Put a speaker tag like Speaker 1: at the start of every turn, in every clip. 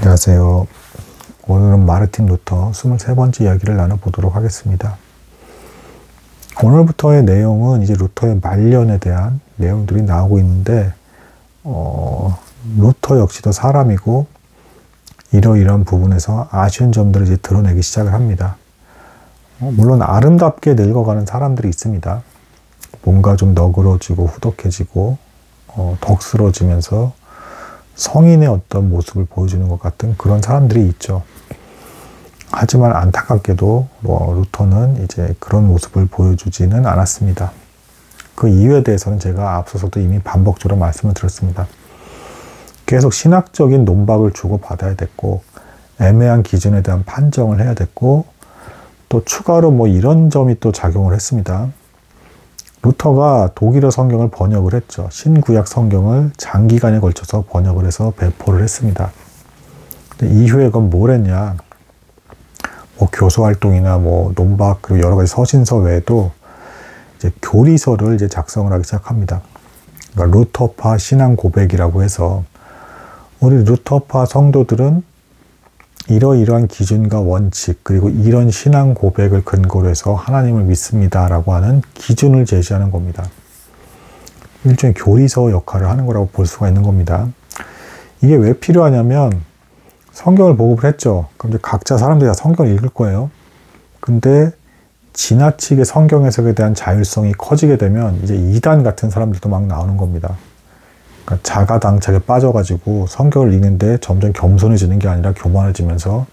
Speaker 1: 안녕하세요. 오늘은 마르틴 루터 23번째 이야기를 나눠보도록 하겠습니다. 오늘부터의 내용은 이제 루터의 말년에 대한 내용들이 나오고 있는데, 루터 역시도 사람이고 이러이러한 부분에서 아쉬운 점들을 이제 드러내기 시작을 합니다. 물론 아름답게 늙어가는 사람들이 있습니다. 뭔가 좀 너그러지고 후덕해지고 덕스러지면서 성인의 어떤 모습을 보여주는 것 같은 그런 사람들이 있죠. 하지만 안타깝게도 루터는 이제 그런 모습을 보여주지는 않았습니다. 그 이유에 대해서는 제가 앞서서도 이미 반복적으로 말씀을 드렸습니다. 계속 신학적인 논박을 주고받아야 됐고, 애매한 기준에 대한 판정을 해야 됐고, 또 추가로 이런 점이 또 작용을 했습니다. 루터가 독일어 성경을 번역을 했죠. 신구약 성경을 장기간에 걸쳐서 번역을 해서 배포를 했습니다. 근데 이후에 그건 뭘 했냐? 교수 활동이나 논박, 그리고 여러 가지 서신서 외에도 이제 교리서를 이제 작성을 하기 시작합니다. 그러니까 루터파 신앙 고백이라고 해서 우리 루터파 성도들은 이러이러한 기준과 원칙, 그리고 이런 신앙 고백을 근거로 해서 하나님을 믿습니다라고 하는 기준을 제시하는 겁니다. 일종의 교리서 역할을 하는 거라고 볼 수가 있는 겁니다. 이게 왜 필요하냐면, 성경을 보급을 했죠. 그럼 이제 각자 사람들이 다 성경을 읽을 거예요. 근데 지나치게 성경 해석에 대한 자율성이 커지게 되면 이제 이단 같은 사람들도 막 나오는 겁니다. 그러니까 자가당착에 빠져가지고 성경을 읽는데 점점 겸손해지는 게 아니라 교만해지면서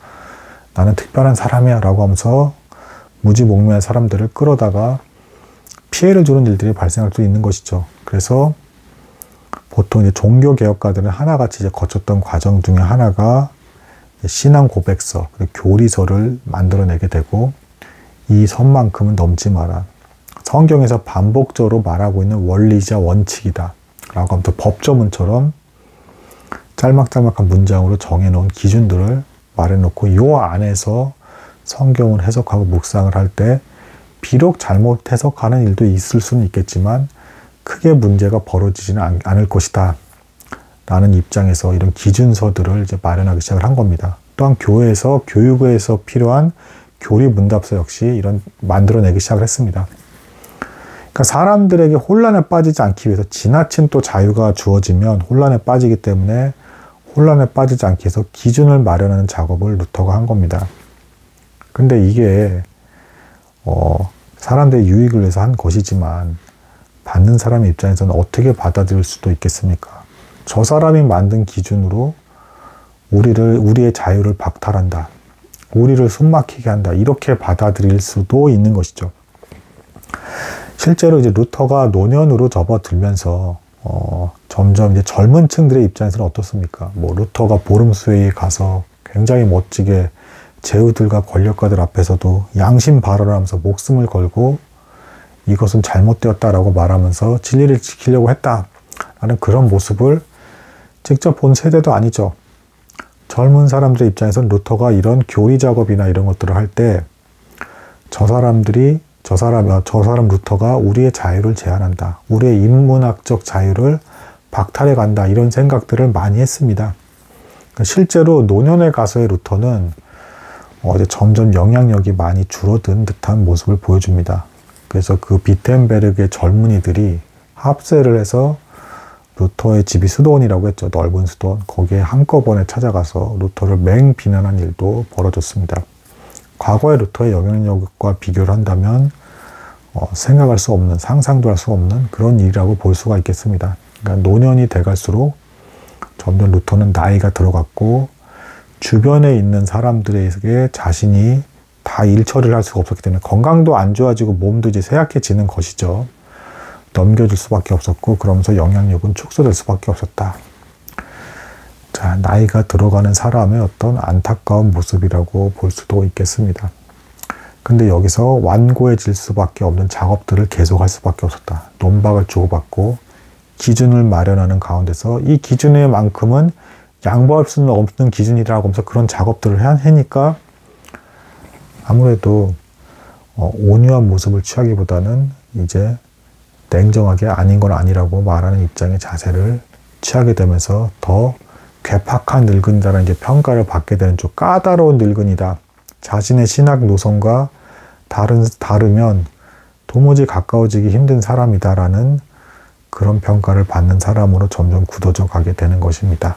Speaker 1: 나는 특별한 사람이야 라고 하면서 무지몽매한 사람들을 끌어다가 피해를 주는 일들이 발생할 수 있는 것이죠. 그래서 보통 이제 종교개혁가들은 하나같이 이제 거쳤던 과정 중에 하나가 신앙 고백서, 그리고 교리서를 만들어내게 되고, 이 선만큼은 넘지 마라. 성경에서 반복적으로 말하고 있는 원리자 원칙이다 라고 하면 또 법조문처럼 짤막짤막한 문장으로 정해놓은 기준들을 말해놓고 이 안에서 성경을 해석하고 묵상을 할 때 비록 잘못 해석하는 일도 있을 수는 있겠지만 크게 문제가 벌어지지는 않을 것이다 라는 입장에서 이런 기준서들을 이제 마련하기 시작을 한 겁니다. 또한 교회에서 교육에서 필요한 교리 문답서 역시 이런 만들어내기 시작을 했습니다. 그러니까 사람들에게 혼란에 빠지지 않기 위해서 지나친 또 자유가 주어지면 혼란에 빠지기 때문에 혼란에 빠지지 않기 위해서 기준을 마련하는 작업을 루터가 한 겁니다. 근데 이게 사람들의 유익을 위해서 한 것이지만 받는 사람의 입장에서는 어떻게 받아들일 수도 있겠습니까? 저 사람이 만든 기준으로 우리의 자유를 박탈한다, 우리를 숨막히게 한다, 이렇게 받아들일 수도 있는 것이죠. 실제로 이제 루터가 노년으로 접어들면서 점점 이제 젊은 층들의 입장에서는 어떻습니까? 루터가 보름수회에 가서 굉장히 멋지게 제후들과 권력가들 앞에서도 양심 발언을 하면서 목숨을 걸고 이것은 잘못되었다라고 말하면서 진리를 지키려고 했다라는 그런 모습을 직접 본 세대도 아니죠. 젊은 사람들의 입장에서는 루터가 이런 교리 작업이나 이런 것들을 할 때 저 사람 루터가 우리의 자유를 제한한다, 우리의 인문학적 자유를 박탈해 간다, 이런 생각들을 많이 했습니다. 실제로 노년에 가서의 루터는 이제 점점 영향력이 많이 줄어든 듯한 모습을 보여줍니다. 그래서 그 비텐베르크의 젊은이들이 합세를 해서 루터의 집이 수도원이라고 했죠. 넓은 수도원. 거기에 한꺼번에 찾아가서 루터를 맹비난한 일도 벌어졌습니다. 과거의 루터의 영향력과 비교를 한다면 생각할 수 없는, 상상도 할 수 없는 그런 일이라고 볼 수가 있겠습니다. 그러니까 노년이 돼갈수록 점점 루터는 나이가 들어갔고 주변에 있는 사람들에게 자신이 다 일 처리를 할 수가 없었기 때문에 건강도 안 좋아지고 몸도 이제 쇠약해지는 것이죠. 넘겨줄 수밖에 없었고, 그러면서 영향력은 축소될 수밖에 없었다. 자, 나이가 들어가는 사람의 어떤 안타까운 모습이라고 볼 수도 있겠습니다. 근데 여기서 완고해질 수밖에 없는 작업들을 계속할 수밖에 없었다. 논박을 주고받고 기준을 마련하는 가운데서 이 기준의 만큼은 양보할 수는 없는 기준이라고 하면서 그런 작업들을 하니까 아무래도 온유한 모습을 취하기보다는 이제 냉정하게 아닌 건 아니라고 말하는 입장의 자세를 취하게 되면서 더 괴팍한 늙은이다라는 이제 평가를 받게 되는 좀 까다로운 늙은이다. 자신의 신학 노선과 다르면 도무지 가까워지기 힘든 사람이다라는 그런 평가를 받는 사람으로 점점 굳어져 가게 되는 것입니다.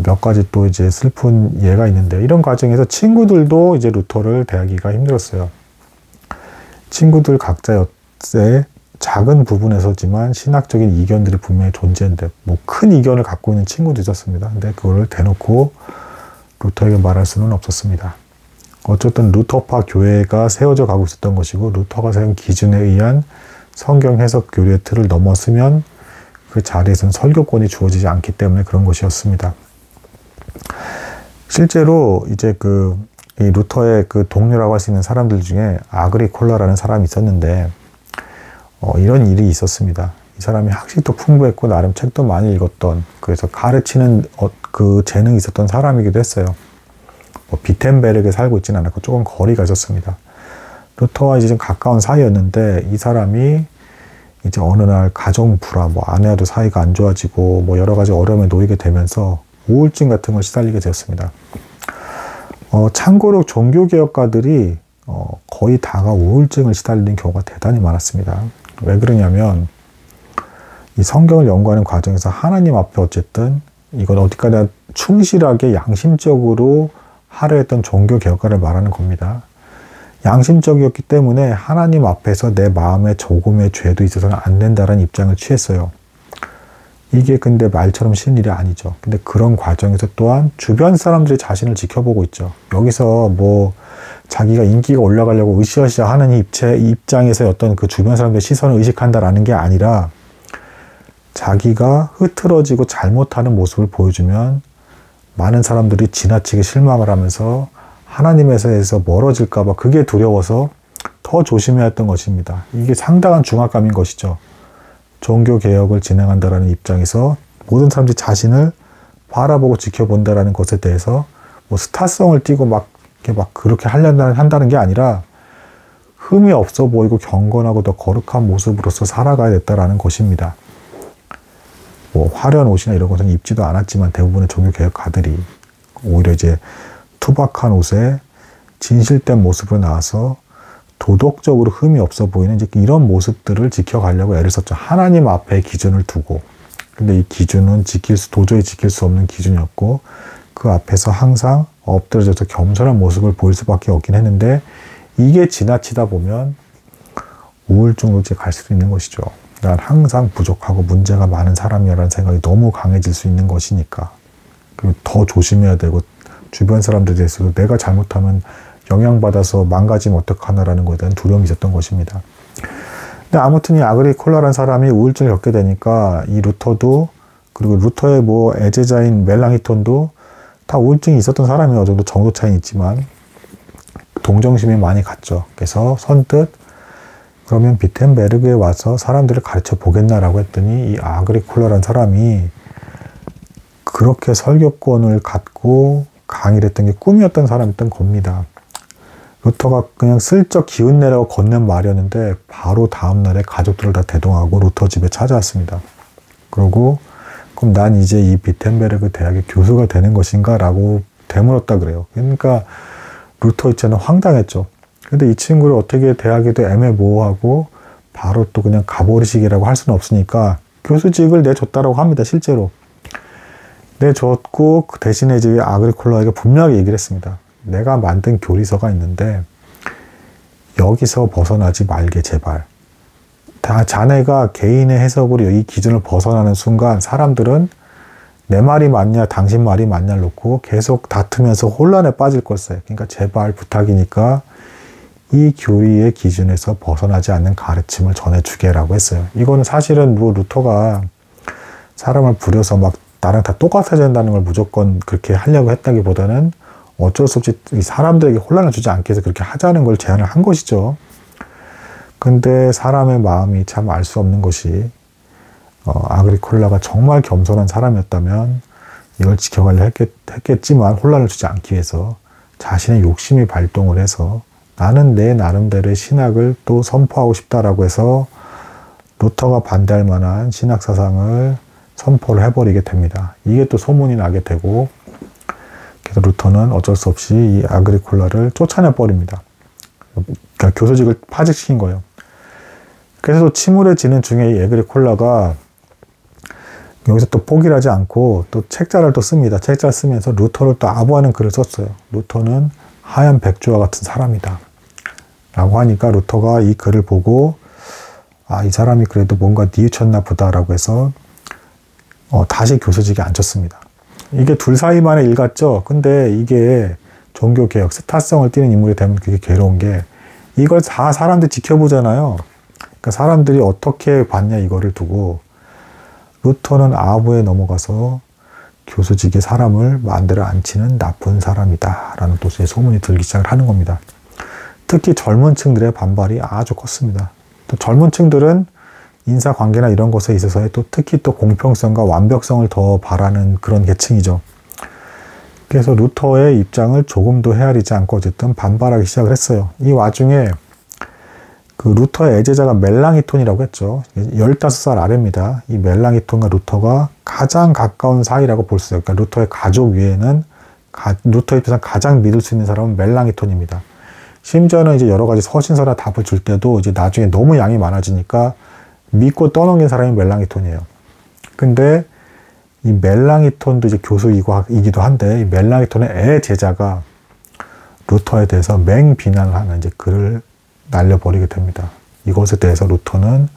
Speaker 1: 몇 가지 또 이제 슬픈 예가 있는데, 이런 과정에서 친구들도 이제 루터를 대하기가 힘들었어요. 친구들 각자의 작은 부분에서지만 신학적인 이견들이 분명히 존재했는데, 뭐 큰 이견을 갖고 있는 친구도 있었습니다. 근데 그거를 대놓고 루터에게 말할 수는 없었습니다. 어쨌든 루터파 교회가 세워져 가고 있었던 것이고, 루터가 세운 기준에 의한 성경 해석 교리의 틀을 넘어서면 그 자리에서는 설교권이 주어지지 않기 때문에 그런 것이었습니다. 실제로 이제 이 루터의 그 동료라고 할 수 있는 사람들 중에 아그리콜라라는 사람이 있었는데, 이런 일이 있었습니다. 이 사람이 학식도 풍부했고 나름 책도 많이 읽었던, 그래서 가르치는 그 재능이 있었던 사람이기도 했어요. 비텐베르크에 살고 있지는 않았고 조금 거리가 있었습니다. 루터와 이제 좀 가까운 사이였는데, 이 사람이 이제 어느 날 가정 불화, 아내와도 사이가 안 좋아지고 여러 가지 어려움에 놓이게 되면서 우울증 같은 걸 시달리게 되었습니다. 참고로 종교개혁가들이 거의 다가 우울증을 시달리는 경우가 대단히 많았습니다. 왜 그러냐면, 이 성경을 연구하는 과정에서 하나님 앞에 어쨌든 이건 어디까지나 충실하게 양심적으로 하려 했던 종교개혁가를 말하는 겁니다. 양심적이었기 때문에 하나님 앞에서 내 마음에 조금의 죄도 있어서는 안 된다는 입장을 취했어요. 이게 근데 말처럼 쉬운 일이 아니죠. 근데 그런 과정에서 또한 주변 사람들이 자신을 지켜보고 있죠. 여기서 자기가 인기가 올라가려고 으쌰으쌰 하는 입장에서 어떤 그 주변 사람들의 시선을 의식한다라는 게 아니라, 자기가 흐트러지고 잘못하는 모습을 보여주면 많은 사람들이 지나치게 실망을 하면서 하나님에서 멀어질까봐 그게 두려워서 더 조심해야 했던 것입니다. 이게 상당한 중압감인 것이죠. 종교개혁을 진행한다라는 입장에서 모든 사람들이 자신을 바라보고 지켜본다라는 것에 대해서 스타성을 띠고 그렇게 한다는 게 아니라, 흠이 없어 보이고 경건하고 더 거룩한 모습으로서 살아가야 됐다라는 것입니다. 화려한 옷이나 이런 것은 입지도 않았지만 대부분의 종교개혁가들이 오히려 이제 투박한 옷에 진실된 모습으로 나와서 도덕적으로 흠이 없어 보이는 이제 이런 모습들을 지켜가려고 애를 썼죠. 하나님 앞에 기준을 두고. 근데 이 기준은 도저히 지킬 수 없는 기준이었고, 그 앞에서 항상 엎드려져서 겸손한 모습을 보일 수밖에 없긴 했는데, 이게 지나치다 보면 우울증으로 갈 수도 있는 것이죠. 난 항상 부족하고 문제가 많은 사람이라는 생각이 너무 강해질 수 있는 것이니까. 그리고 더 조심해야 되고, 주변 사람들에 대해서도 내가 잘못하면 영향받아서 망가지면 어떡하나라는 것에 대한 두려움이 있었던 것입니다. 근데 아무튼 이 아그리콜라라는 사람이 우울증을 겪게 되니까, 이 루터도, 그리고 루터의 애제자인 멜랑히톤도 다 우울증이 있었던 사람이 어느 정도 차이는 있지만 동정심이 많이 갔죠. 그래서 선뜻 그러면 비텐베르크에 와서 사람들을 가르쳐 보겠나라고 했더니, 이 아그리콜라라는 사람이 그렇게 설교권을 갖고 강의를 했던 게 꿈이었던 사람이었던 겁니다. 루터가 그냥 슬쩍 기운내라고 건넨 말이었는데, 바로 다음날에 가족들을 다 대동하고 루터 집에 찾아왔습니다. 그러고 그럼 난 이제 이 비텐베르크 대학의 교수가 되는 것인가 라고 되물었다 그래요. 그러니까 루터 입장은 황당했죠. 근데 이 친구를 어떻게 대학에도 애매모호하고 바로 또 그냥 가버리시기라고 할 수는 없으니까 교수직을 내줬다라고 합니다. 실제로 내줬고, 그 대신에 이제 아그리콜라에게 분명하게 얘기를 했습니다. 내가 만든 교리서가 있는데 여기서 벗어나지 말게 제발. 자네가 개인의 해석으로 이 기준을 벗어나는 순간 사람들은 내 말이 맞냐 당신 말이 맞냐 놓고 계속 다투면서 혼란에 빠질 걸세. 그러니까 제발 부탁이니까 이 교리의 기준에서 벗어나지 않는 가르침을 전해주게라고 했어요. 이거는 사실은 루터가 사람을 부려서 나랑 다 똑같아야 된다는 걸 무조건 그렇게 하려고 했다기보다는 어쩔 수 없이 사람들에게 혼란을 주지 않기 위해서 그렇게 하자는 걸 제안을 한 것이죠. 근데 사람의 마음이 참 알 수 없는 것이, 아그리콜라가 정말 겸손한 사람이었다면 이걸 지켜가려 했겠지만 혼란을 주지 않기 위해서 자신의 욕심이 발동을 해서 나는 내 나름대로의 신학을 또 선포하고 싶다라고 해서 루터가 반대할 만한 신학 사상을 선포를 해버리게 됩니다. 이게 또 소문이 나게 되고, 그래서 루터는 어쩔 수 없이 이 아그리콜라를 쫓아내버립니다. 그러니까 교수직을 파직시킨 거예요. 그래서 또 침울해지는 중에 이 아그리콜라가 여기서 또 포기를 하지 않고 또 책자를 또 씁니다. 책자를 쓰면서 루터를 또 아부하는 글을 썼어요. 루터는 하얀 백주와 같은 사람이다 라고 하니까 루터가 이 글을 보고 이 사람이 그래도 뭔가 뉘우쳤나 보다라고 해서 다시 교수직에 앉혔습니다. 이게 둘 사이만의 일 같죠? 근데 이게 종교개혁, 스타성을 띠는 인물이 되면 그게 괴로운 게 이걸 다 사람들이 지켜보잖아요. 그러니까 사람들이 어떻게 봤냐 이거를 두고 루터는 아부에 넘어가서 교수직에 사람을 만들어 앉히는 나쁜 사람이다 라는 또 소문이 들기 시작을 하는 겁니다. 특히 젊은 층들의 반발이 아주 컸습니다. 또 젊은 층들은 인사관계나 이런 것에 있어서 또 특히 또 공평성과 완벽성을 더 바라는 그런 계층이죠. 그래서 루터의 입장을 조금도 헤아리지 않고 어쨌든 반발하기 시작을 했어요. 이 와중에 그 루터의 애제자가 멜랑이톤이라고 했죠. 15살 아래입니다. 이 멜랑이톤과 루터가 가장 가까운 사이라고 볼 수 있어요. 그러니까 루터의 가족 외에는 루터 입장에서 가장 믿을 수 있는 사람은 멜랑이톤입니다. 심지어는 이제 여러 가지 서신서나 답을 줄 때도 이제 나중에 너무 양이 많아지니까 믿고 떠넘긴 사람이 멜랑이톤이에요. 근데 이 멜랑이톤도 이제 교수이기도 한데 이 멜랑이톤의 애 제자가 루터에 대해서 맹비난을 하는 이제 글을 날려버리게 됩니다. 이것에 대해서 루터는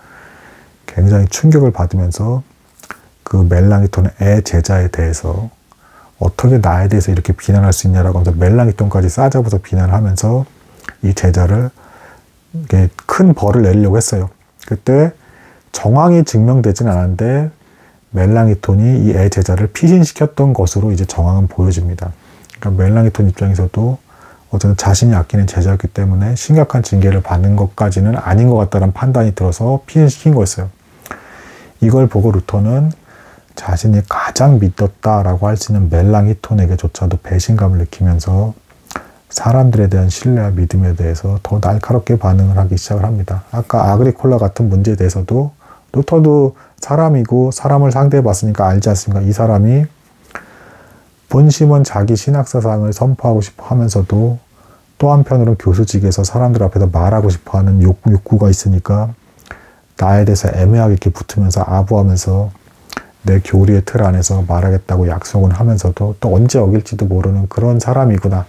Speaker 1: 굉장히 충격을 받으면서 그 멜랑이톤의 애 제자에 대해서 어떻게 나에 대해서 이렇게 비난할 수 있냐라고 하면서 멜랑이톤까지 싸잡아서 비난을 하면서 이 제자를 큰 벌을 내리려고 했어요. 그때 정황이 증명되진 않았는데 멜랑이톤이 이 애 제자를 피신시켰던 것으로 이제 정황은 보여집니다. 그러니까 멜랑이톤 입장에서도 어쨌든 자신이 아끼는 제자였기 때문에 심각한 징계를 받는 것까지는 아닌 것 같다는 판단이 들어서 피신시킨 거였어요. 이걸 보고 루터는 자신이 가장 믿었다라고 할 수 있는 멜랑이톤에게조차도 배신감을 느끼면서 사람들에 대한 신뢰와 믿음에 대해서 더 날카롭게 반응을 하기 시작을 합니다. 아까 아그리콜라 같은 문제에 대해서도 루터도 사람이고 사람을 상대해 봤으니까 알지 않습니까? 이 사람이 본심은 자기 신학사상을 선포하고 싶어 하면서도 또 한편으로는 교수직에서 사람들 앞에서 말하고 싶어 하는 욕구가 있으니까 나에 대해서 애매하게 이렇게 붙으면서 아부하면서 내 교리의 틀 안에서 말하겠다고 약속은 하면서도 또 언제 어길지도 모르는 그런 사람이구나.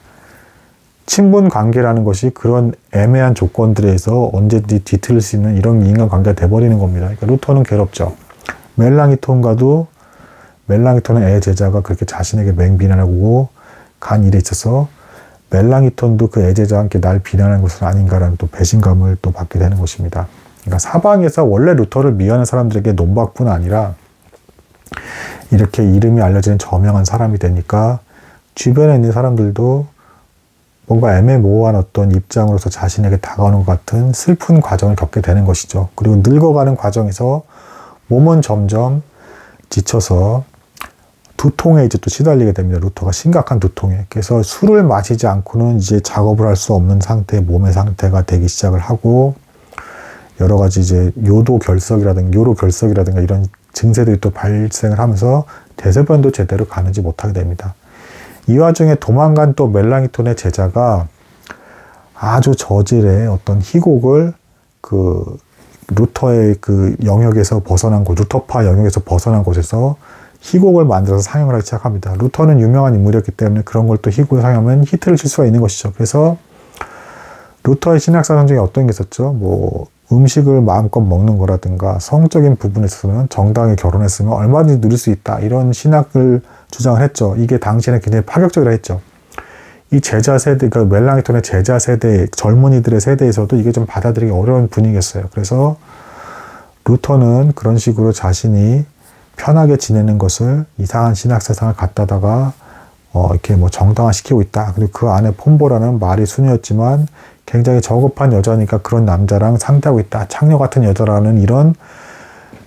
Speaker 1: 친분 관계라는 것이 그런 애매한 조건들에서 언제든지 뒤틀릴 수 있는 이런 인간관계가 돼버리는 겁니다. 그러니까 루터는 괴롭죠. 멜랑이톤과도 멜랑이톤의 애 제자가 그렇게 자신에게 맹비난하고 간 일에 있어서 멜랑이톤도 그 애 제자와 함께 날 비난한 것은 아닌가라는 또 배신감을 또 받게 되는 것입니다. 그러니까 사방에서 원래 루터를 미워하는 사람들에게 논박뿐 아니라 이렇게 이름이 알려지는 저명한 사람이 되니까 주변에 있는 사람들도 뭔가 애매모호한 어떤 입장으로서 자신에게 다가오는 것 같은 슬픈 과정을 겪게 되는 것이죠. 그리고 늙어가는 과정에서 몸은 점점 지쳐서 두통에 이제 또 시달리게 됩니다. 루터가 심각한 두통에. 그래서 술을 마시지 않고는 이제 작업을 할 수 없는 상태의 몸의 상태가 되기 시작을 하고 여러 가지 이제 요로결석이라든가 이런 증세들이 또 발생을 하면서 대소변도 제대로 가는지 못하게 됩니다. 이 와중에 도망간 또 멜랑이톤의 제자가 아주 저질의 어떤 희곡을 그 루터의 그 영역에서 벗어난 곳, 루터파 영역에서 벗어난 곳에서 희곡을 만들어서 상영을 하기 시작합니다. 루터는 유명한 인물이었기 때문에 그런 걸 또 희곡을 상영하면 히트를 칠 수가 있는 것이죠. 그래서 루터의 신학사상 중에 어떤 게 있었죠? 뭐 음식을 마음껏 먹는 거라든가 성적인 부분에 있어서는 정당하게 결혼했으면 얼마든지 누릴 수 있다. 이런 신학을 주장을 했죠. 이게 당시에는 굉장히 파격적이라 했죠. 이 제자 세대, 그러니까 멜랑이톤의 제자 세대, 젊은이들의 세대에서도 이게 좀 받아들이기 어려운 분위기였어요. 그래서 루터는 그런 식으로 자신이 편하게 지내는 것을 이상한 신학 세상을 갖다다가 이렇게 뭐 정당화시키고 있다. 그리고 그 안에 폼보라는 말이 순이었지만 굉장히 저급한 여자니까 그런 남자랑 상대하고 있다. 창녀 같은 여자라는 이런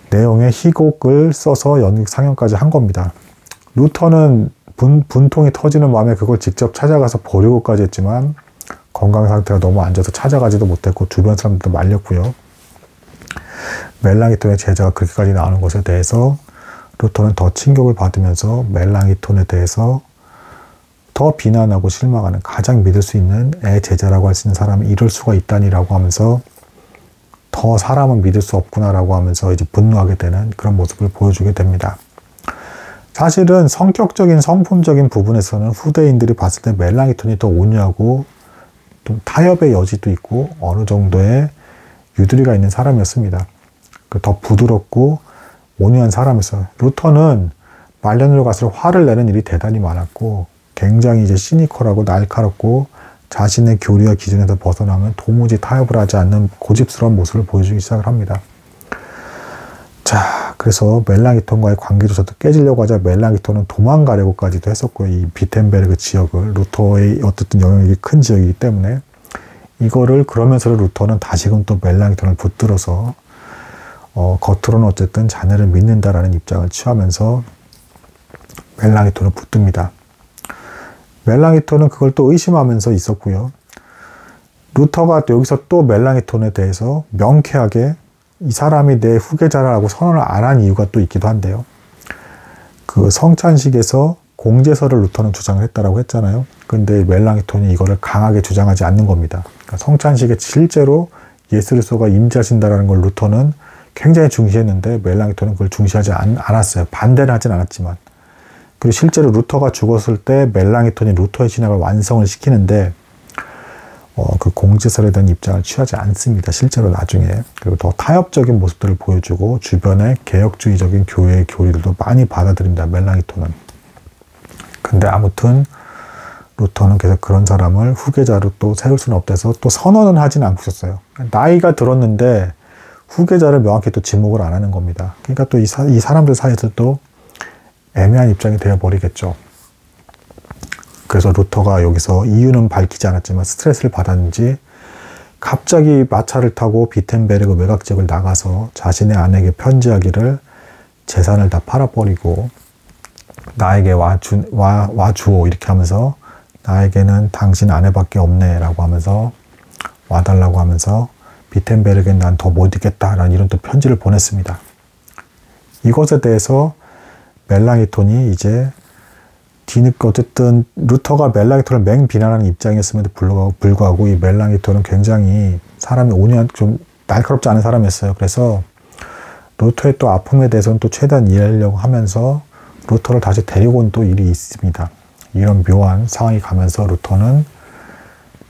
Speaker 1: 내용의 희곡을 써서 연극 상영까지 한 겁니다. 루터는 분통이 터지는 마음에 그걸 직접 찾아가서 보려고까지 했지만 건강 상태가 너무 안 좋아서 찾아가지도 못했고 주변 사람들도 말렸고요. 멜랑이톤의 제자가 그렇게까지 나오는 것에 대해서 루터는 더 충격을 받으면서 멜랑이톤에 대해서 더 비난하고 실망하는, 가장 믿을 수 있는 제자라고 할 수 있는 사람이 이럴 수가 있다니라고 하면서 더 사람은 믿을 수 없구나라고 하면서 이제 분노하게 되는 그런 모습을 보여주게 됩니다. 사실은 성격적인 성품적인 부분에서는 후대인들이 봤을 때 멜랑이톤이 더 온유하고 좀 타협의 여지도 있고 어느 정도의 유두리가 있는 사람이었습니다. 더 부드럽고 온유한 사람이었어요. 루터는 말년으로 갈수록 화를 내는 일이 대단히 많았고 굉장히 이제 시니컬하고 날카롭고 자신의 교리와 기준에서 벗어나면 도무지 타협을 하지 않는 고집스러운 모습을 보여주기 시작을 합니다. 자, 그래서 멜랑이톤과의 관계조차도 깨지려고 하자 멜랑이톤은 도망가려고까지도 했었고요. 이 비텐베르그 지역을, 루터의 어쨌든 영향력이 큰 지역이기 때문에 이거를, 그러면서 루터는 다시금 또 멜랑이톤을 붙들어서 겉으로는 어쨌든 자네를 믿는다라는 입장을 취하면서 멜랑이톤을 붙듭니다. 멜랑이톤은 그걸 또 의심하면서 있었고요. 루터가 여기서 또 멜랑이톤에 대해서 명쾌하게 이 사람이 내 후계자라고 선언을 안 한 이유가 또 있기도 한데요. 그 성찬식에서 공제서를 루터는 주장을 했다라고 했잖아요. 근데 멜랑이톤이 이거를 강하게 주장하지 않는 겁니다. 그러니까 성찬식에 실제로 예수 그리스도가 임재하신다라는 걸 루터는 굉장히 중시했는데 멜랑이톤은 그걸 중시하지 않았어요. 반대는 하진 않았지만. 그리고 실제로 루터가 죽었을 때 멜랑이톤이 루터의 신학을 완성을 시키는데 그 공제설에 대한 입장을 취하지 않습니다. 실제로 나중에. 그리고 더 타협적인 모습들을 보여주고 주변의 개혁주의적인 교회의 교리들도 많이 받아들입니다. 멜랑이톤은. 근데 아무튼 루터는 계속 그런 사람을 후계자로 또 세울 수는 없대서 또 선언은 하진 않고 있었어요. 나이가 들었는데 후계자를 명확히 또 지목을 안 하는 겁니다. 그러니까 또 이 사람들 사이에서 또 애매한 입장이 되어버리겠죠. 그래서 루터가 여기서 이유는 밝히지 않았지만 스트레스를 받았는지 갑자기 마차를 타고 비텐베르그 외곽 지역을 나가서 자신의 아내에게 편지하기를 재산을 다 팔아버리고 나에게 와주오 이렇게 하면서 나에게는 당신 아내밖에 없네 라고 하면서 와달라고 하면서 비텐베르그엔 난 더 못 있겠다라는 이런 또 편지를 보냈습니다. 이것에 대해서 멜랑이톤이 이제 뒤늦게 어쨌든 루터가 멜랑이톤을 맹비난하는 입장이었음에도 불구하고 이 멜랑이톤은 굉장히 사람이 온유한 좀 날카롭지 않은 사람이었어요. 그래서 루터의 또 아픔에 대해서는 또 최대한 이해하려고 하면서 루터를 다시 데리고 온 또 일이 있습니다. 이런 묘한 상황이 가면서 루터는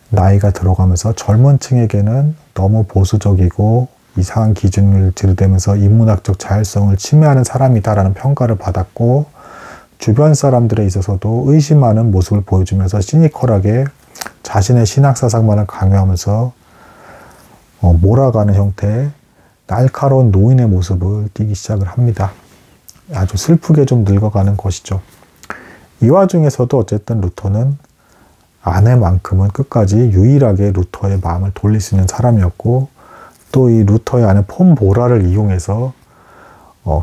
Speaker 1: 나이가 들어가면서 젊은 층에게는 너무 보수적이고 이상한 기준을 들이대면서 인문학적 자율성을 침해하는 사람이다라는 평가를 받았고 주변 사람들에 있어서도 의심하는 모습을 보여주면서 시니컬하게 자신의 신학사상만을 강요하면서 몰아가는 형태의 날카로운 노인의 모습을 띠기 시작을 합니다. 아주 슬프게 좀 늙어가는 것이죠. 이 와중에서도 어쨌든 루터는 아내만큼은 끝까지 유일하게 루터의 마음을 돌릴 수 있는 사람이었고 또 이 루터의 아내 폼보라를 이용해서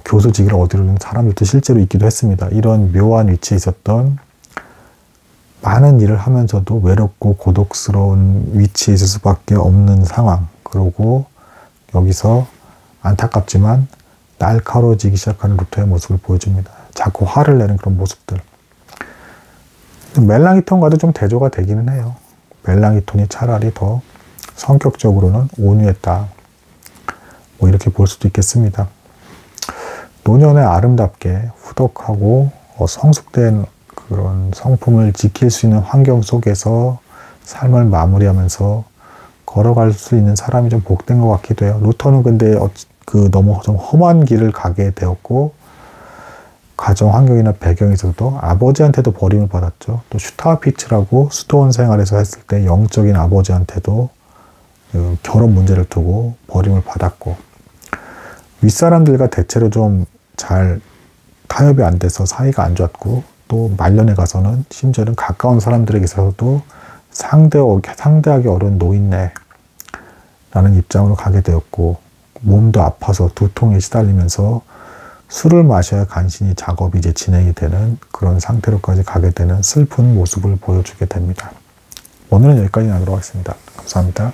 Speaker 1: 교수직을 얻으려는 사람들도 실제로 있기도 했습니다. 이런 묘한 위치에 있었던 많은 일을 하면서도 외롭고 고독스러운 위치에 있을 수밖에 없는 상황. 그리고 여기서 안타깝지만 날카로워지기 시작하는 루터의 모습을 보여줍니다. 자꾸 화를 내는 그런 모습들. 멜랑이톤과도 좀 대조가 되기는 해요. 멜랑이톤이 차라리 더 성격적으로는 온유했다. 뭐 이렇게 볼 수도 있겠습니다. 노년에 아름답게 후덕하고 성숙된 그런 성품을 지킬 수 있는 환경 속에서 삶을 마무리하면서 걸어갈 수 있는 사람이 좀 복된 것 같기도 해요. 루터는 근데 너무 좀 험한 길을 가게 되었고 가정 환경이나 배경에서도 아버지한테도 버림을 받았죠. 또 슈타우피츠라고 수도원 생활에서 했을 때 영적인 아버지한테도 결혼 문제를 두고 버림을 받았고 윗사람들과 대체로 좀 잘 타협이 안 돼서 사이가 안 좋았고 또 말년에 가서는 심지어는 가까운 사람들에게 있어서도 상대하기 어려운 노인네 라는 입장으로 가게 되었고 몸도 아파서 두통에 시달리면서 술을 마셔야 간신히 작업이 이제 진행이 되는 그런 상태로까지 가게 되는 슬픈 모습을 보여주게 됩니다. 오늘은 여기까지 나누도록 하겠습니다. 감사합니다.